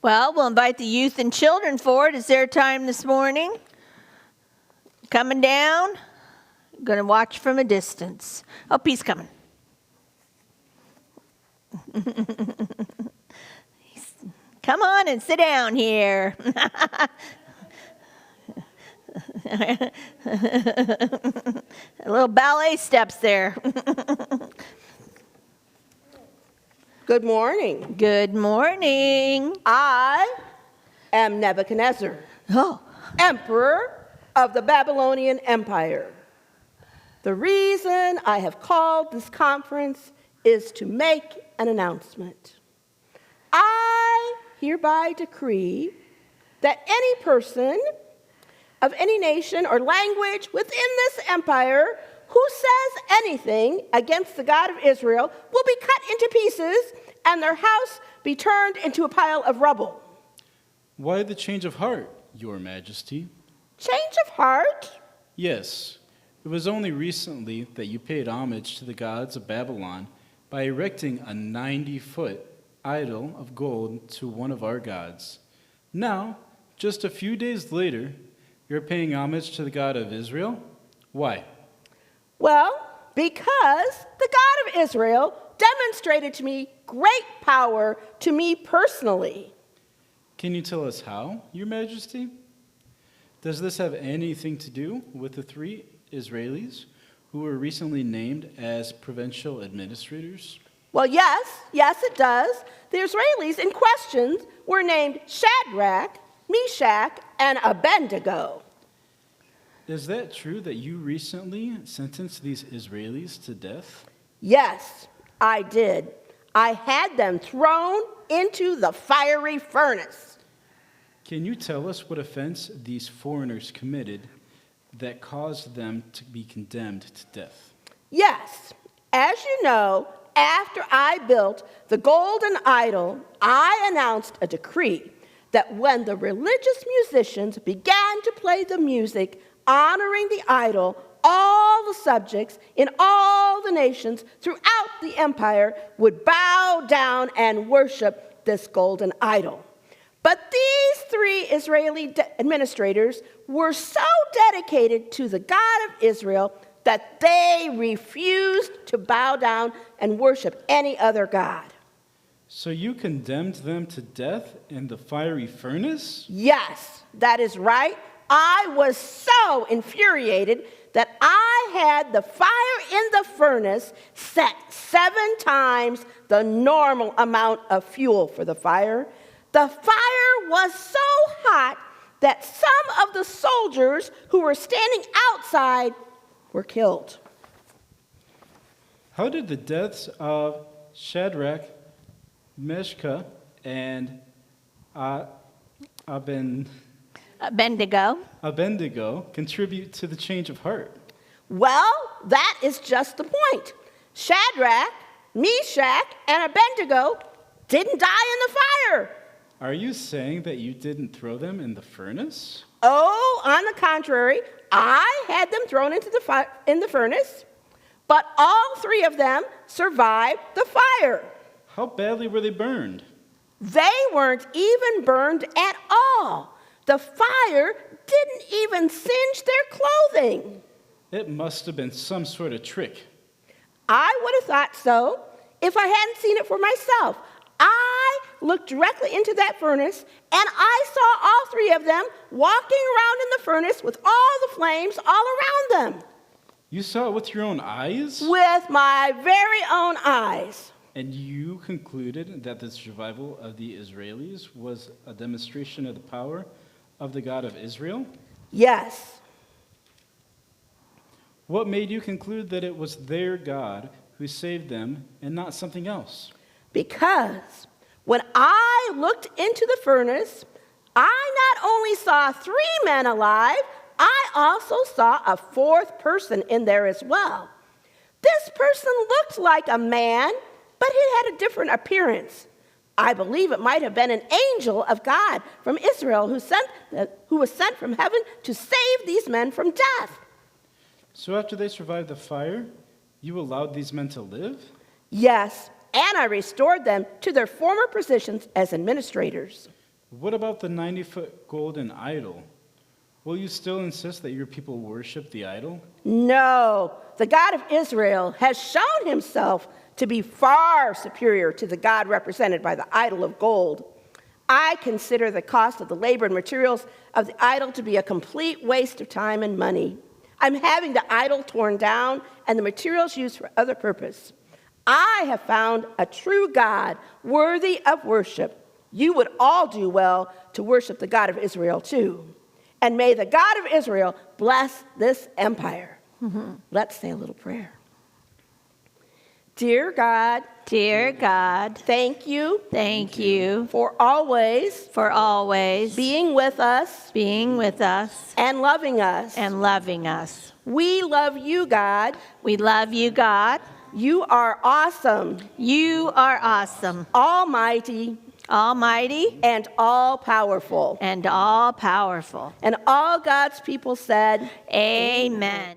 Well, we'll invite the youth and children forward. It's their time this morning. Coming down. Going to watch from a distance. Oh, he's coming. Come on and sit down here. A little ballet steps there. Good morning. Good morning. I am Nebuchadnezzar, Emperor of the Babylonian Empire. The reason I have called this conference is to make an announcement. I hereby decree that any person of any nation or language within this empire who says anything against the God of Israel will be cut into pieces and their house be turned into a pile of rubble. Why the change of heart, Your Majesty? Change of heart? Yes, it was only recently that you paid homage to the gods of Babylon by erecting a 90-foot idol of gold to one of our gods. Now, just a few days later, you're paying homage to the God of Israel? Why? Well, because the God of Israel demonstrated to me great power to me personally. Can you tell us how, Your Majesty? Does this have anything to do with the 3 Israelis who were recently named as provincial administrators? Well, yes, it does. The Israelis in question were named Shadrach, Meshach, and Abednego. Is that true that you recently sentenced these Israelis to death? Yes, I did. I had them thrown into the fiery furnace. Can you tell us what offense these foreigners committed that caused them to be condemned to death? Yes. As you know, after I built the golden idol, I announced a decree that when the religious musicians began to play the music honoring the idol, all the subjects in all the nations throughout the empire would bow down and worship this golden idol. But these 3 Israeli administrators were so dedicated to the God of Israel that they refused to bow down and worship any other god. So you condemned them to death in the fiery furnace? Yes, that is right. I was so infuriated that I had the fire in the furnace set 7 times the normal amount of fuel for the fire. The fire was so hot that some of the soldiers who were standing outside were killed. How did the deaths of Shadrach, Meshach, and Abednego contribute to the change of heart? Well, that is just the point. Shadrach, Meshach, and Abednego didn't die in the fire. Are you saying that you didn't throw them in the furnace? Oh, on the contrary, I had them thrown into the furnace, but all 3 of them survived the fire. How badly were they burned? They weren't even burned at all. The fire didn't even singe their clothing. It must have been some sort of trick. I would have thought so if I hadn't seen it for myself. I looked directly into that furnace, and I saw all 3 of them walking around in the furnace with all the flames all around them. You saw it with your own eyes? With my very own eyes. And you concluded that the survival of the Israelis was a demonstration of the power of the God of Israel? Yes. What made you conclude that it was their God who saved them and not something else? Because when I looked into the furnace, I not only saw 3 men alive, I also saw a 4th person in there as well. This person looked like a man, but he had a different appearance. I believe it might have been an angel of God from Israel who was sent from heaven to save these men from death. So after they survived the fire, you allowed these men to live? Yes, and I restored them to their former positions as administrators. What about the 90-foot golden idol? Will you still insist that your people worship the idol? No, the God of Israel has shown himself to be far superior to the God represented by the idol of gold. I consider the cost of the labor and materials of the idol to be a complete waste of time and money. I'm having the idol torn down and the materials used for other purpose. I have found a true God worthy of worship. You would all do well to worship the God of Israel too. And may the God of Israel bless this empire. Let's say a little prayer. Dear God, thank you for always being with us and loving us. We love you, God. We love you, God. You are awesome, You are awesome, almighty, almighty, and all-powerful. and all powerful. And all God's people said, Amen.